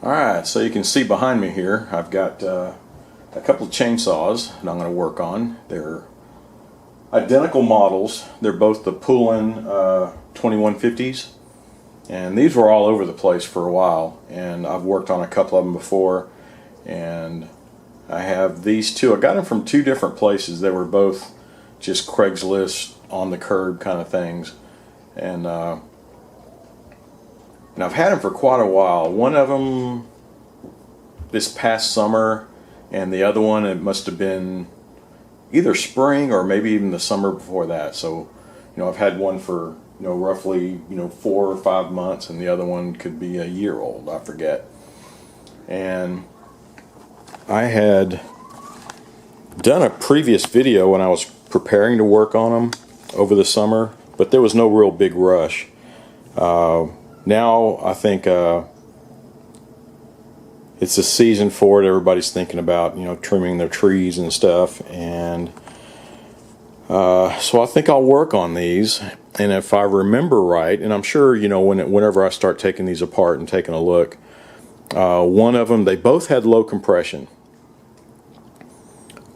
Alright, so you can see behind me here I've got a couple of chainsaws that I'm going to work on. They're identical models. They're both the Poulan 2150s, and these were all over the place for a while, and I've worked on a couple of them before, and I have these two. I got them from two different places. They were both just Craigslist on the curb kind of things, and I've had them for quite a while. One of them this past summer, and the other one, it must have been either spring or maybe even the summer before that. So, I've had one for, roughly, 4 or 5 months, and the other one could be a year old, I forget. And I had done a previous video when I was preparing to work on them over the summer, but there was no real big rush. Now I think it's the season for it. Everybody's thinking about trimming their trees and stuff, and so I think I'll work on these. And if I remember right, and I'm sure whenever I start taking these apart and taking a look, one of them, they both had low compression.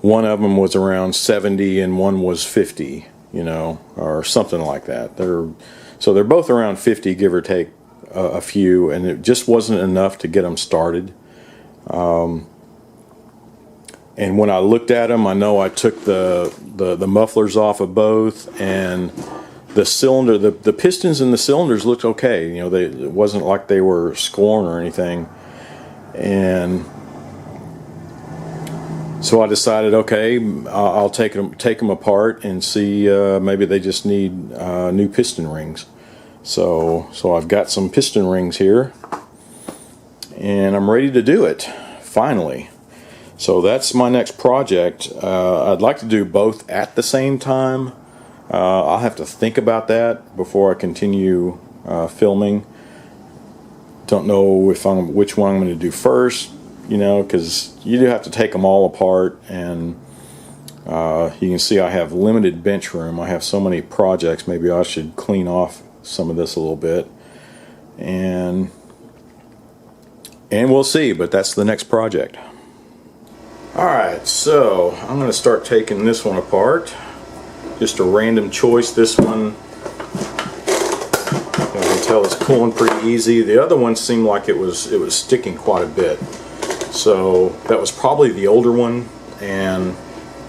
One of them was around 70 and one was 50, or something like that. So they're both around 50, give or take a few, and it just wasn't enough to get them started. And when I looked at them, I know I took the mufflers off of both, and the cylinder, the pistons and the cylinders looked okay. It wasn't like they were scoring or anything. And so I decided, okay, I'll take them apart and see, maybe they just need new piston rings. So I've got some piston rings here, and I'm ready to do it, finally. So that's my next project. I'd like to do both at the same time. I'll have to think about that before I continue filming. Don't know which one I'm going to do first, because you do have to take them all apart, and you can see I have limited bench room. I have so many projects. Maybe I should clean off some of this a little bit, and we'll see, but that's the next project. Alright, so I'm going to start taking this one apart. Just a random choice. This one, you can tell it's pulling pretty easy. The other one seemed like it was sticking quite a bit. So that was probably the older one, and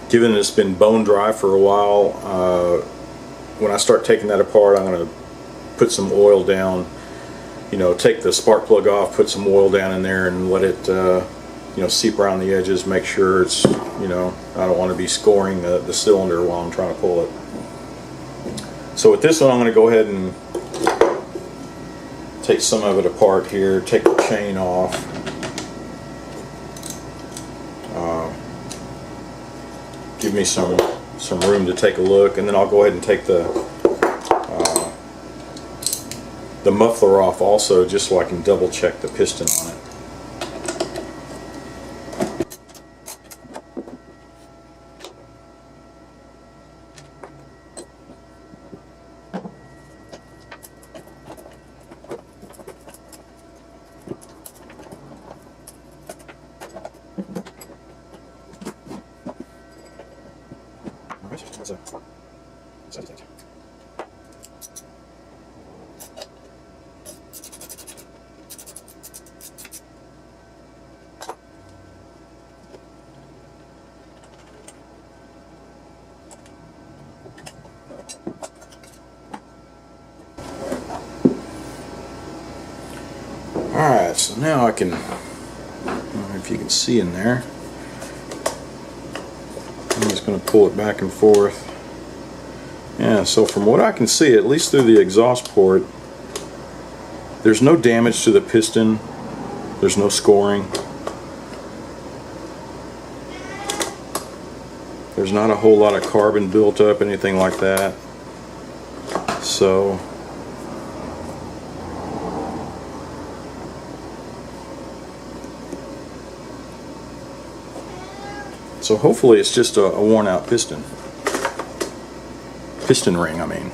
given it's been bone dry for a while, when I start taking that apart, I'm going to put some oil down, take the spark plug off, put some oil down in there, and let it seep around the edges, make sure it's, I don't want to be scoring the cylinder while I'm trying to pull it. So with this one, I'm going to go ahead and take some of it apart here, take the chain off. Give me some room to take a look, and then I'll go ahead and take the muffler off also, just so I can double check the piston on it. Alright, so now I don't know if you can see in there. I'm just going to pull it back and forth. Yeah, so from what I can see, at least through the exhaust port, there's no damage to the piston. There's no scoring. There's not a whole lot of carbon built up, anything like that. So hopefully it's just a worn out piston ring, I mean.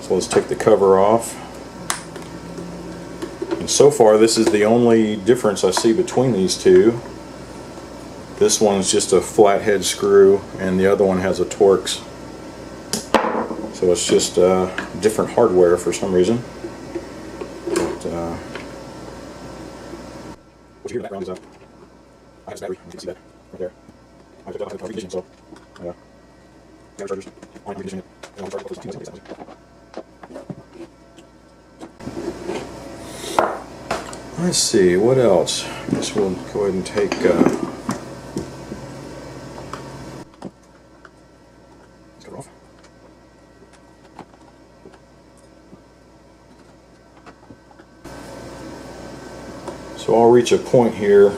So let's take the cover off. And so far this is the only difference I see between these two. This one's just a flathead screw and the other one has a Torx. So it's just different hardware for some reason. But, what you hear in the background is I have this battery, you can see that right there. I took it off the reconditioning, so battery chargers, on reconditioning it, and I'll charge it for 2 seconds. Let's see, what else? I guess we'll go ahead and take let's get it off. So I'll reach a point here,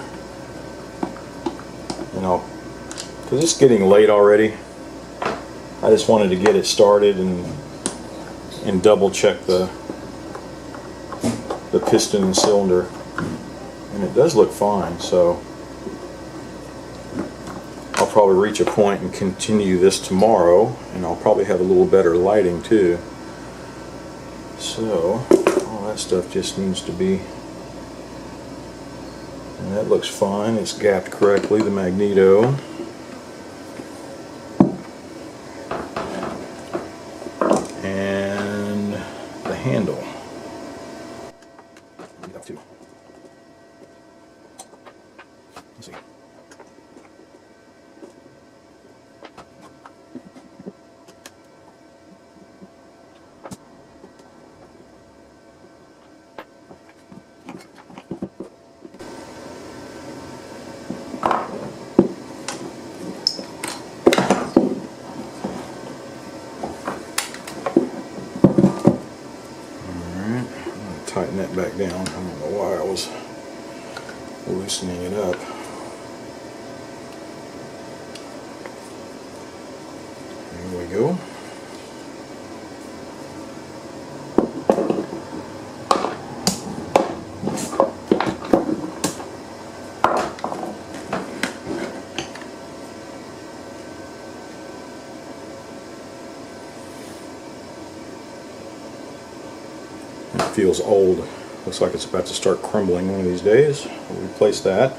and because it's getting late already, I just wanted to get it started and double check the piston and cylinder, and it does look fine. So I'll probably reach a point and continue this tomorrow, and I'll probably have a little better lighting too. So all that stuff just needs to be, and that looks fine. It's gapped correctly, the magneto. And the handle. Let's see. Tighten that back down. I don't know why I was loosening it up. There we go. Feels old. Looks like it's about to start crumbling one of these days. We'll replace that.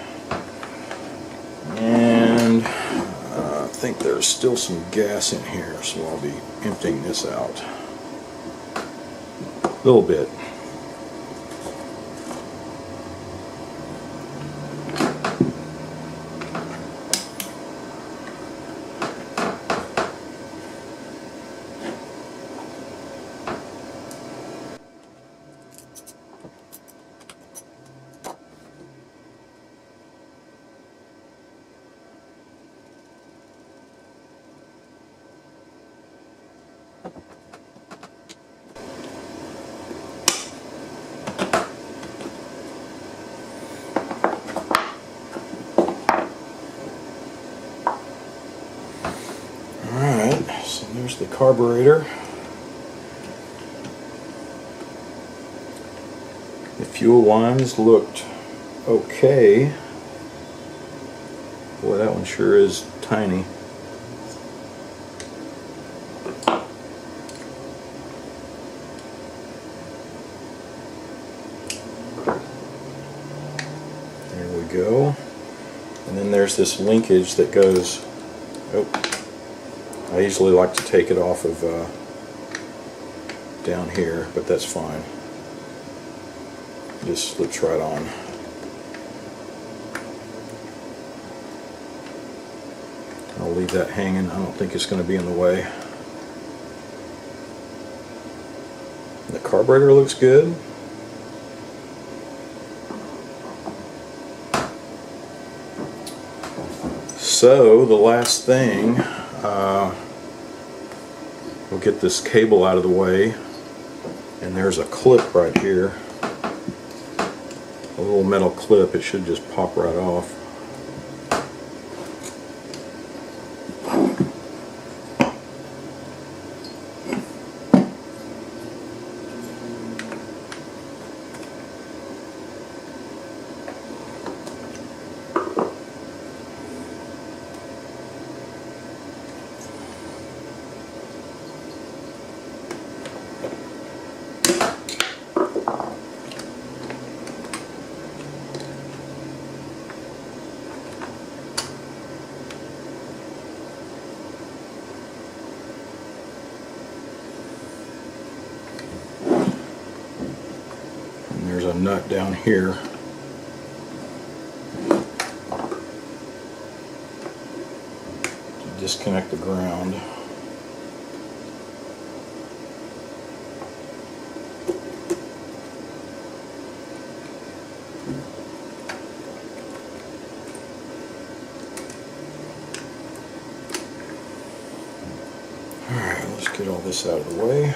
And I think there's still some gas in here, so I'll be emptying this out. A little bit. So there's the carburetor. The fuel lines looked okay. Boy, that one sure is tiny. There we go. And then there's this linkage that goes, I usually like to take it off of down here, but that's fine. It just slips right on. I'll leave that hanging. I don't think it's going to be in the way. The carburetor looks good. So the last thing, we'll get this cable out of the way, and there's a clip right here, a little metal clip. It should just pop right off. nut down here. To disconnect the ground. Alright, let's get all this out of the way.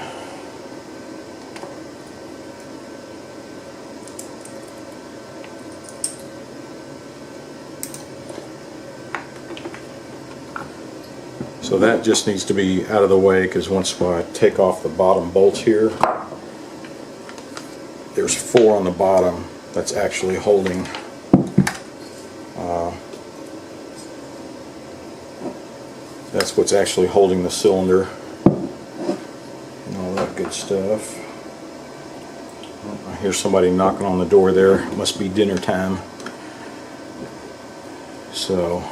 So that just needs to be out of the way, because once I take off the bottom bolts here, there's 4 on the bottom that's actually holding that's what's actually holding the cylinder and all that good stuff. I hear somebody knocking on the door there. It must be dinner time. So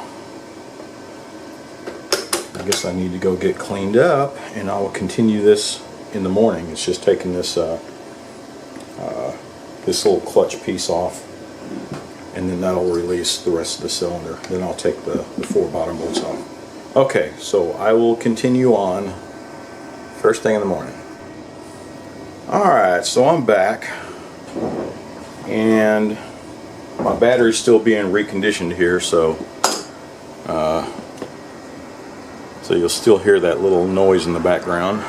I guess I need to go get cleaned up, and I will continue this in the morning. It's just taking this this little clutch piece off, and then that'll release the rest of the cylinder. Then I'll take the 4 bottom bolts off. Okay, so I will continue on first thing in the morning. Alright, so I'm back, and my battery's still being reconditioned here, so you'll still hear that little noise in the background.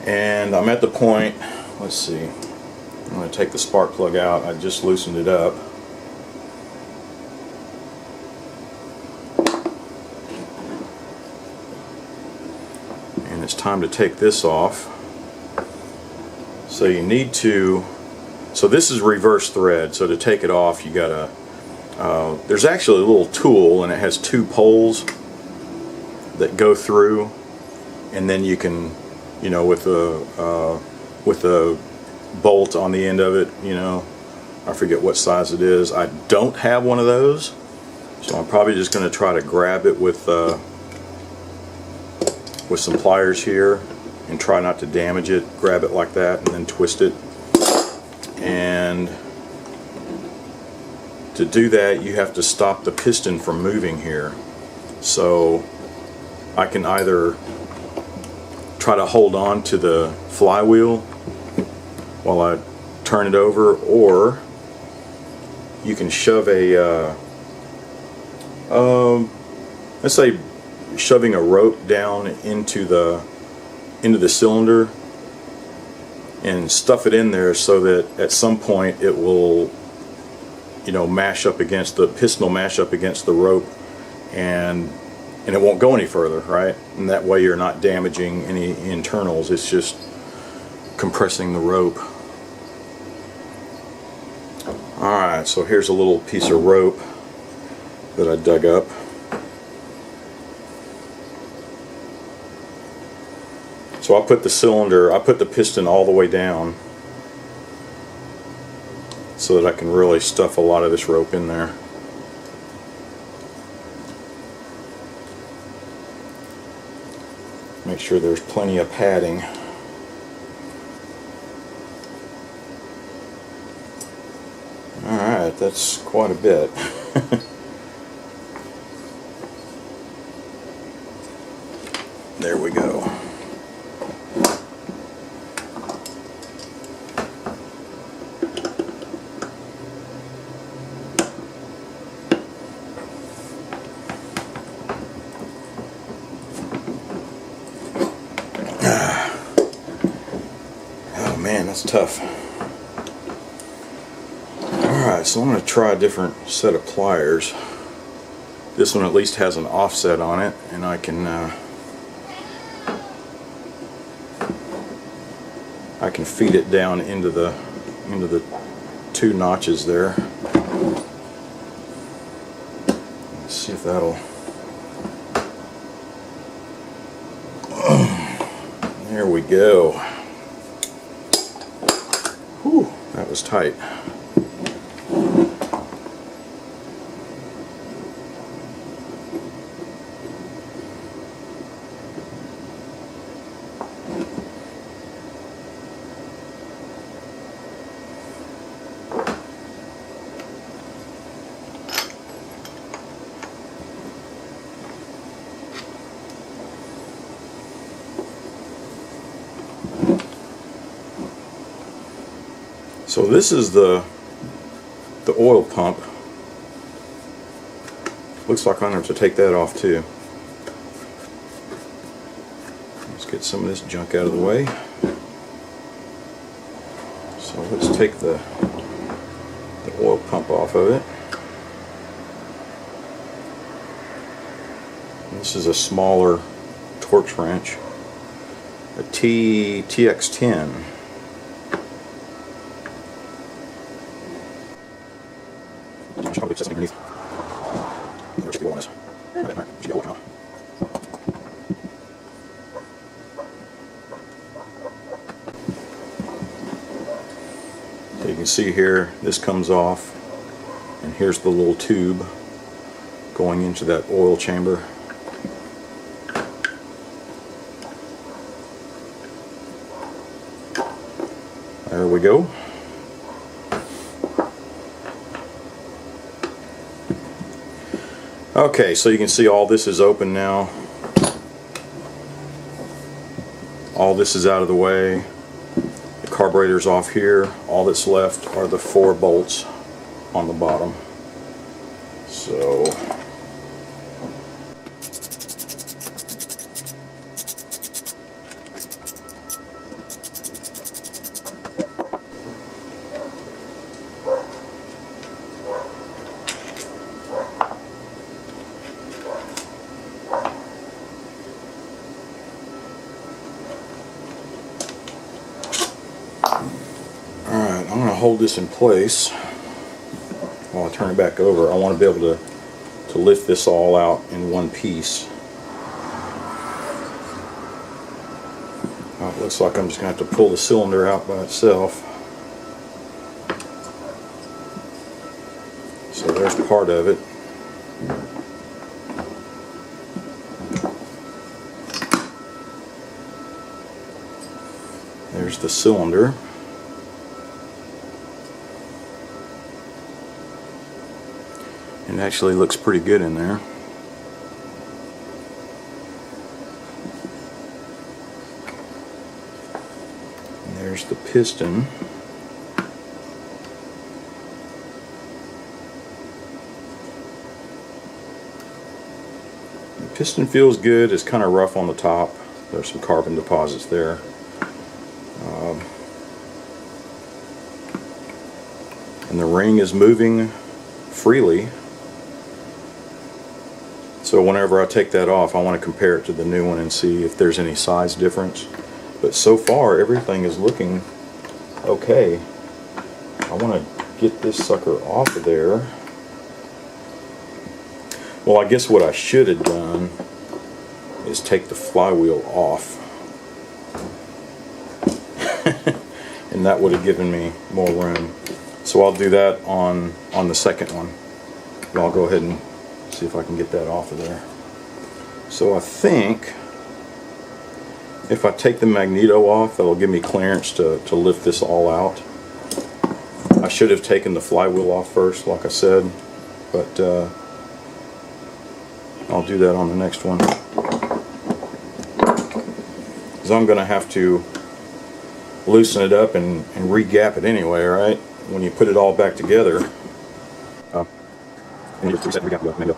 And I'm at the point, let's see, I'm going to take the spark plug out. I just loosened it up. And it's time to take this off. So you need to, so this is reverse thread, so to take it off you gotta, there's actually a little tool, and it has 2 poles that go through, and then you can, you know, with a bolt on the end of it, you know, I forget what size it is. I don't have one of those, so I'm probably just going to try to grab it with some pliers here and try not to damage it. Grab it like that and then twist it. And to do that, you have to stop the piston from moving here. So I can either try to hold on to the flywheel while I turn it over, or you can shove a let's say shoving a rope down into the cylinder and stuff it in there, so that at some point it will, you know, mash up against the piston, will mash up against the rope, and it won't go any further, right? And that way you're not damaging any internals. It's just compressing the rope. Alright, so here's a little piece of rope that I dug up. So I put the piston all the way down so that I can really stuff a lot of this rope in there. Make sure there's plenty of padding. Alright, that's quite a bit. There we go. Oh man, that's tough. Alright, so I'm going to try a different set of pliers. This one at least has an offset on it, and I can feed it down into the 2 notches there. Let's see if that'll. There we go. Whew, that was tight. So this is the oil pump. Looks like I'm going to have to take that off too. Let's get some of this junk out of the way. So let's take the oil pump off of it. This is a smaller Torx wrench, a TX10. So you can see here, this comes off, and here's the little tube going into that oil chamber. There we go. Okay, so you can see all this is open now. All this is out of the way. The carburetor's off here. All that's left are the 4 bolts on the bottom. So I'm going to hold this in place while I turn it back over. I want to be able to lift this all out in one piece. It looks like I'm just going to have to pull the cylinder out by itself. So there's part of it. There's the cylinder. It actually looks pretty good in there. And there's the piston. The piston feels good. It's kind of rough on the top. There's some carbon deposits there. And the ring is moving freely. So whenever I take that off, I want to compare it to the new one and see if there's any size difference. But so far, everything is looking okay. I want to get this sucker off of there. Well, I guess what I should have done is take the flywheel off. And that would have given me more room. So I'll do that on the second one. And I'll go ahead and see if I can get that off of there. So I think if I take the magneto off, that'll give me clearance to lift this all out. I should have taken the flywheel off first, like I said, but I'll do that on the next one. Because I'm going to have to loosen it up and re-gap it anyway, right? When you put it all back together. I need to reset re-gap the magneto.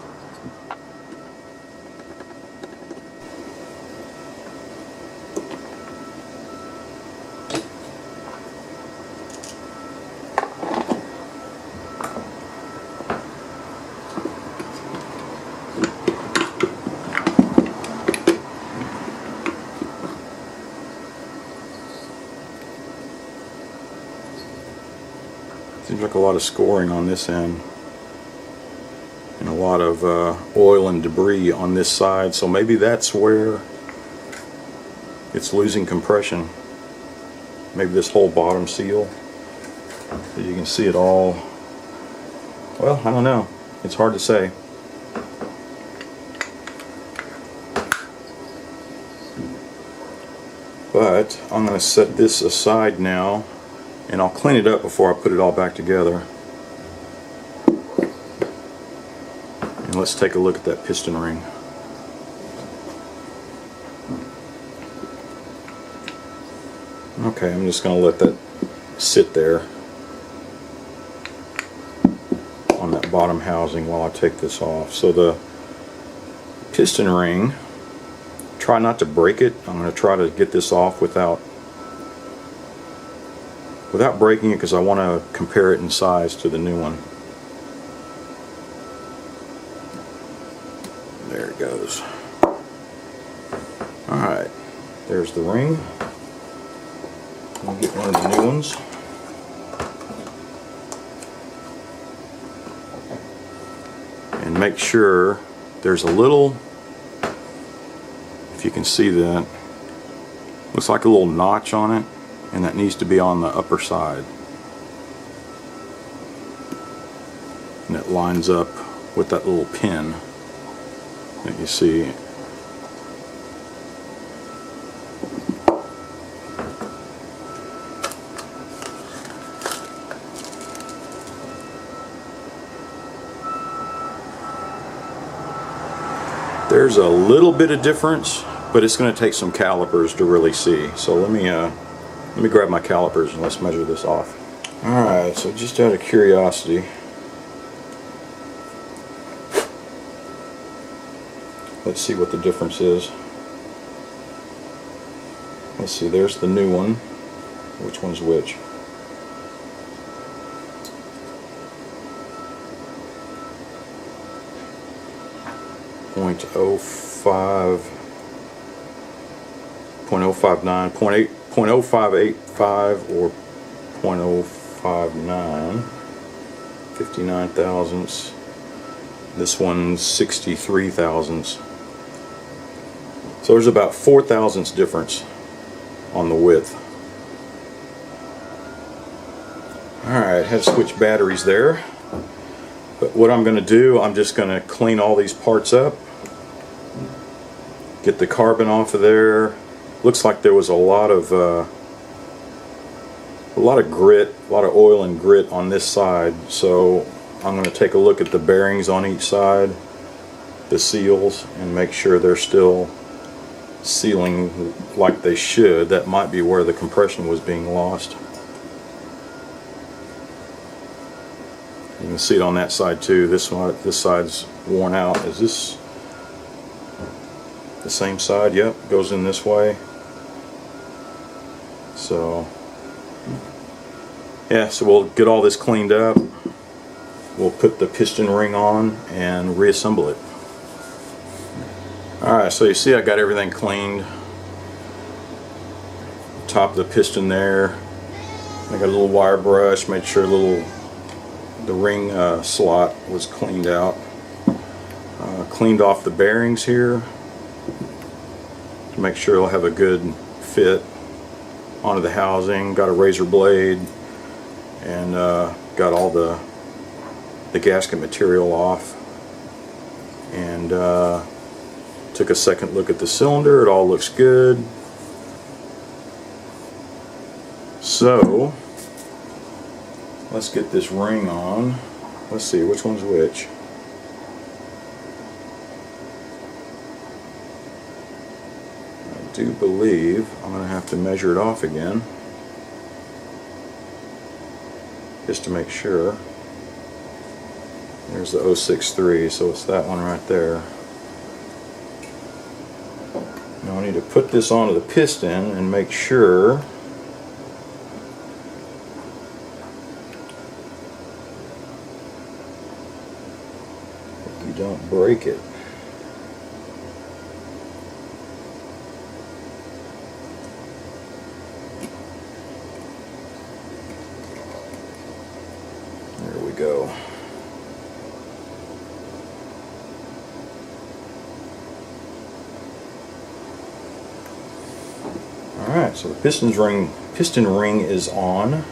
Seems like a lot of scoring on this end, and a lot of oil and debris on this side, so maybe that's where it's losing compression. Maybe this whole bottom seal, so you can see it all. Well, I don't know, it's hard to say. But I'm going to set this aside now, and I'll clean it up before I put it all back together. And let's take a look at that piston ring. Okay, I'm just going to let that sit there on that bottom housing while I take this off. So the piston ring, try not to break it. I'm going to try to get this off without breaking it, because I want to compare it in size to the new one. There it goes. Alright, there's the ring. I'll get one of the new ones. And make sure there's a little, if you can see that, looks like a little notch on it, and that needs to be on the upper side. And it lines up with that little pin that you see. There's a little bit of difference, but it's going to take some calipers to really see. So let me grab my calipers and let's measure this off. Alright, so just out of curiosity, let's see what the difference is. Let's see, there's the new one. Which one's which? .05, .059, .0585 or .059, 59 thousandths. This one's 63 thousandths. So there's about 4 thousandths difference on the width. Alright, had to switch batteries there. But what I'm going to do, I'm just going to clean all these parts up. Get the carbon off of there. Looks like there was a lot of grit, a lot of oil and grit on this side. So I'm going to take a look at the bearings on each side, the seals, and make sure they're still sealing like they should. That might be where the compression was being lost. You can see it on that side too. This side's worn out. Is this the same side? Yep, goes in this way. So yeah, so we'll get all this cleaned up. We'll put the piston ring on and reassemble it. Alright, so you see I got everything cleaned. Top of the piston there. I got a little wire brush, made sure the ring slot was cleaned out. Cleaned off the bearings here to make sure it'll have a good fit onto the housing. Got a razor blade and got all the gasket material off, and took a second look at the cylinder. It all looks good. So let's get this ring on. Let's see which one's which. I do believe I'm going to have to measure it off again just to make sure. There's the 063, so it's that one right there. Now I need to put this onto the piston and make sure you don't break it. There we go. Alright, so the piston ring is on.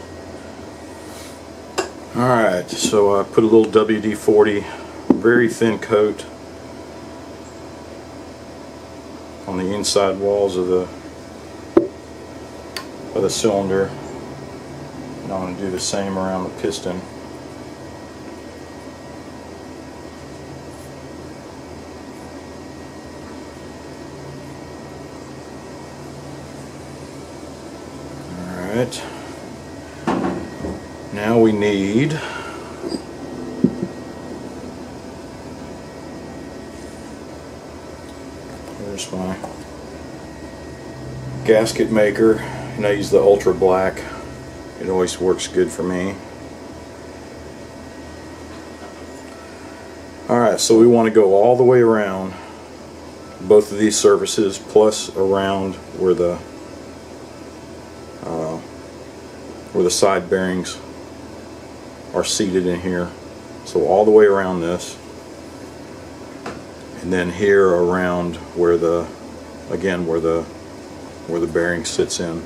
Alright, so I put a little WD-40, very thin coat on the inside walls of the cylinder. And I'm going to do the same around the piston. Alright. Now we need here's my gasket maker, and I use the ultra black. It always works good for me. Alright, so we want to go all the way around both of these surfaces, plus around where the side bearings are seated in here. So all the way around this, and then here around where the, again, where the bearing sits in.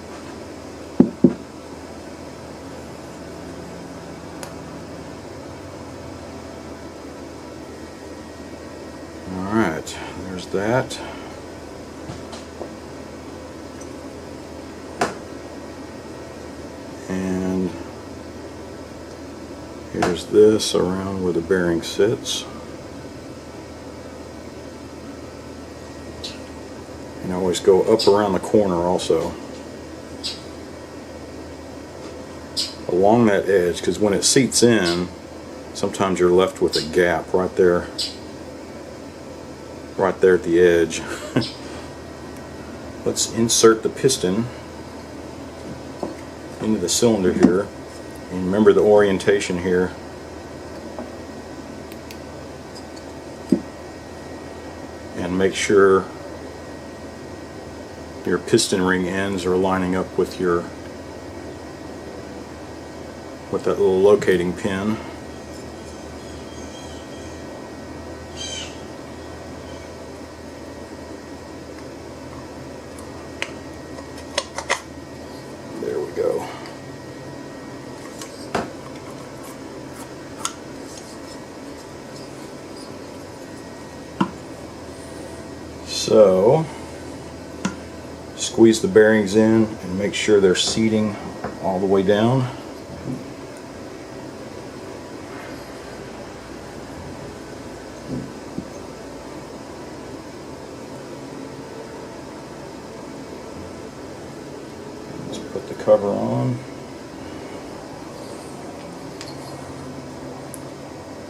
Alright, there's that. And here's this around where the bearing sits. And I always go up around the corner also. Along that edge, because when it seats in, sometimes you're left with a gap right there. Right there at the edge. Let's insert the piston into the cylinder here, and remember the orientation here. And make sure your piston ring ends are lining up with your that little locating pin. There we go. So squeeze the bearings in and make sure they're seating all the way down. Let's put the cover on.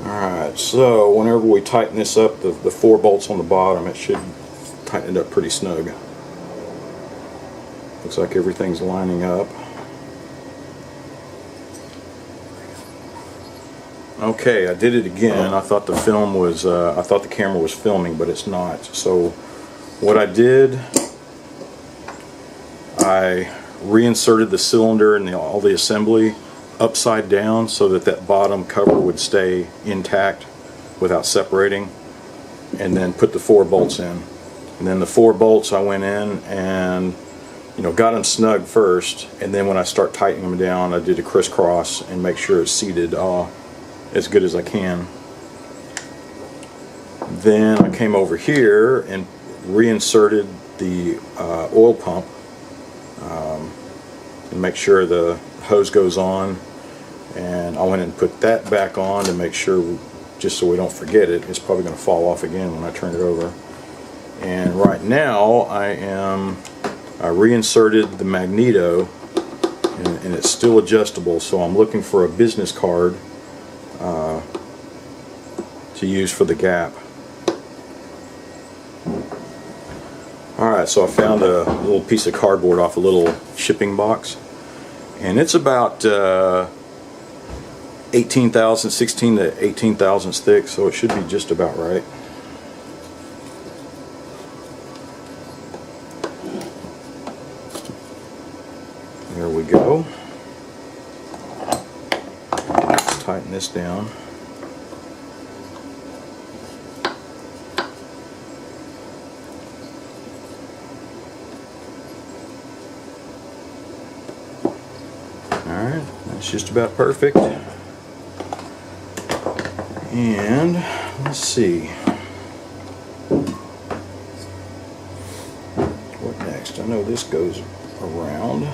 Alright, so whenever we tighten this up, the 4 bolts on the bottom, it should tighten it up pretty snug. Looks like everything's lining up. Okay, I did it again. I thought the film was, I thought the camera was filming, but it's not. So what I did, I reinserted the cylinder and all the assembly upside down so that that bottom cover would stay intact without separating, and then put the 4 bolts in. And then the 4 bolts I went in and got them snug first, and then when I start tightening them down, I did a crisscross and make sure it's seated as good as I can. Then I came over here and reinserted the oil pump and make sure the hose goes on, and I went and put that back on to make sure, just so we don't forget it. It's probably going to fall off again when I turn it over. And right now I reinserted the magneto, and it's still adjustable, so I'm looking for a business card to use for the gap. Alright, so I found a little piece of cardboard off a little shipping box, and it's about 16 to 18 thousandths thick, so it should be just about right. There we go. Let's tighten this down. Alright, that's just about perfect. And let's see. What next? I know this goes around.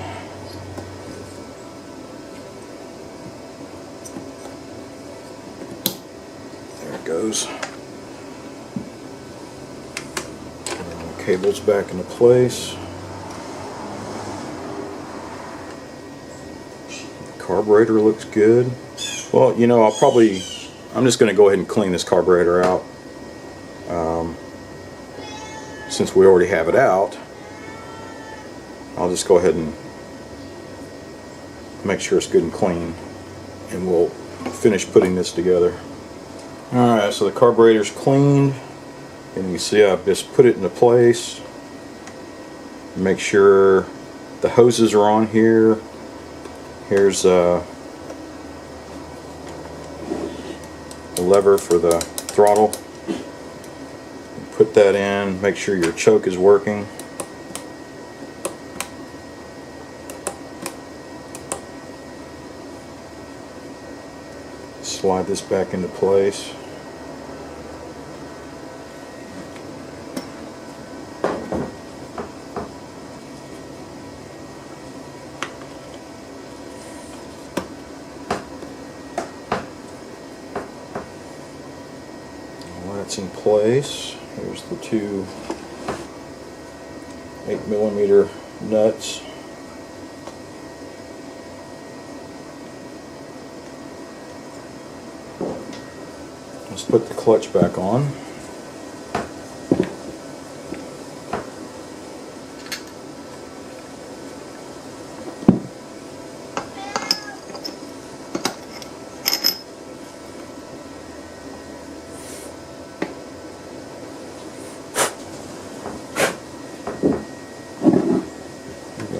There it goes. Cables back into place. Carburetor looks good. Well, you know, I'm just going to go ahead and clean this carburetor out. Since we already have it out, I'll just go ahead and make sure it's good and clean, and we'll finish putting this together. Alright, so the carburetor's cleaned, and you see I've just put it into place. Make sure the hoses are on here. Here's the lever for the throttle. Put that in, make sure your choke is working. Slide this back into place. Well, that's in place. Here's the two 8mm nuts. Let's put the clutch back on.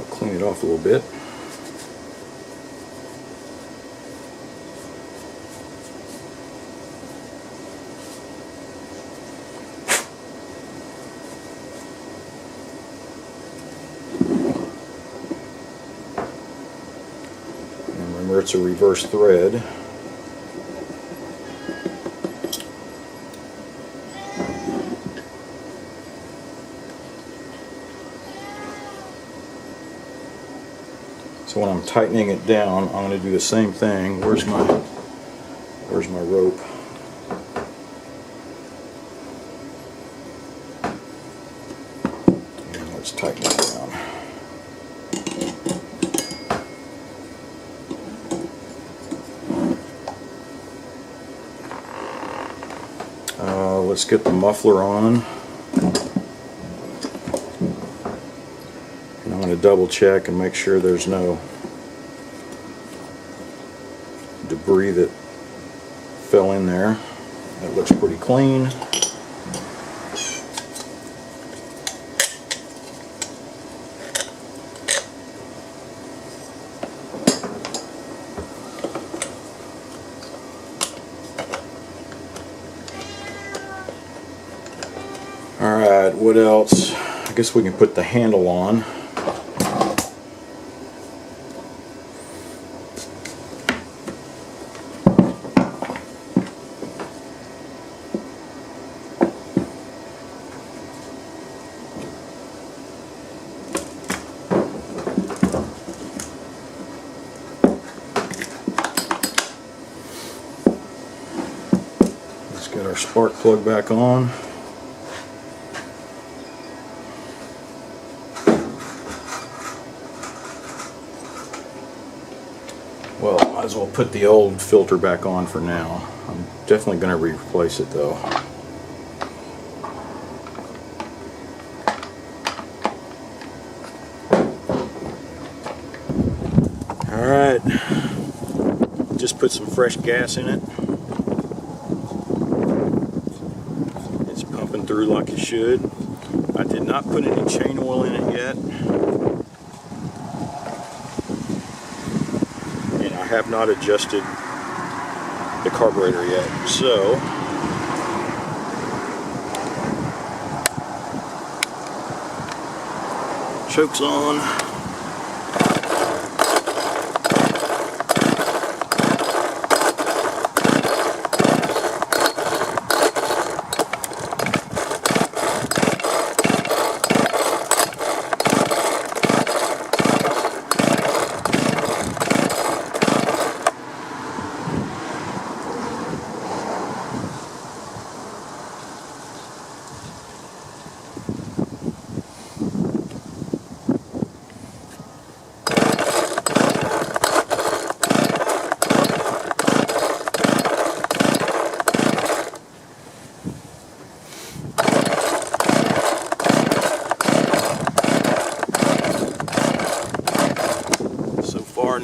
Clean it off a little bit. And remember, it's a reverse thread. So when I'm tightening it down, I'm going to do the same thing. Where's my rope? And let's tighten it down. Let's get the muffler on. I'm going to double check and make sure there's no debris that fell in there. That looks pretty clean. Alright, what else? I guess we can put the handle on. Let's get our spark plug back on. Well, might as well put the old filter back on for now. I'm definitely going to replace it though. Alright, just put some fresh gas in it. It's pumping through like it should. I did not put any chain oil in it yet. I have not adjusted the carburetor yet, so choke's on.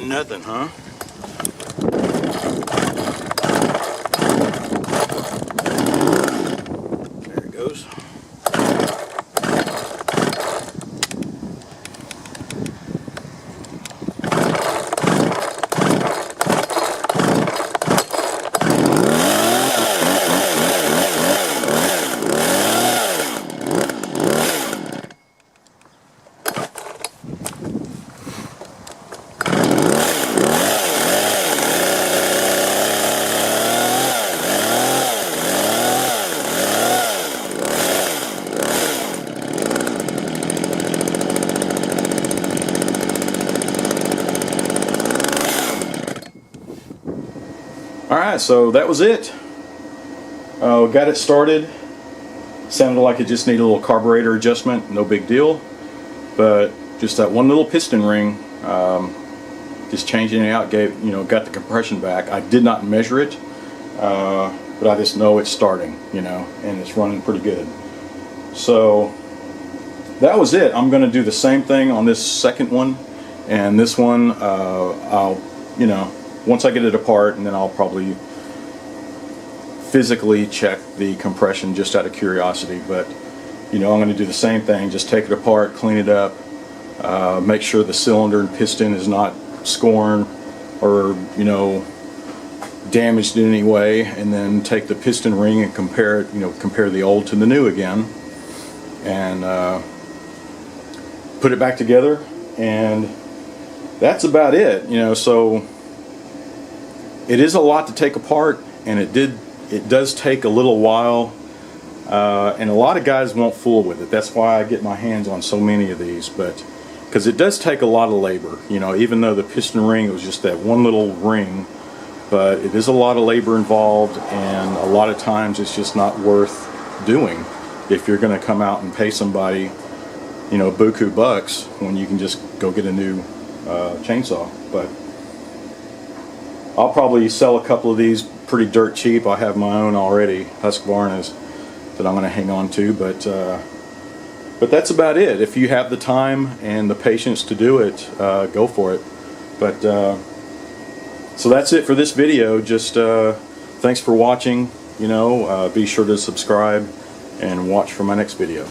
nothing, huh? There it goes. Alright, so that was it. Got it started. Sounded like it just needed a little carburetor adjustment, no big deal. But just that one little piston ring, just changing it out, got the compression back. I did not measure it, but I just know it's starting, and it's running pretty good. So that was it. I'm going to do the same thing on this second one, and this one I'll, once I get it apart, and then I'll probably physically check the compression just out of curiosity. But I'm going to do the same thing, just take it apart, clean it up, make sure the cylinder and piston is not scorn or damaged in any way, and then take the piston ring and compare it, compare the old to the new again, and put it back together, and that's about it. So it is a lot to take apart, and it does take a little while, and a lot of guys won't fool with it. That's why I get my hands on so many of these, but because it does take a lot of labor, even though the piston ring was just that one little ring, but it is a lot of labor involved, and a lot of times it's just not worth doing if you're going to come out and pay somebody buku bucks when you can just go get a new chainsaw. But I'll probably sell a couple of these pretty dirt cheap. I have my own already, Husqvarnas, that I'm going to hang on to, but that's about it. If you have the time and the patience to do it, go for it. But so that's it for this video. Just thanks for watching. Be sure to subscribe and watch for my next video.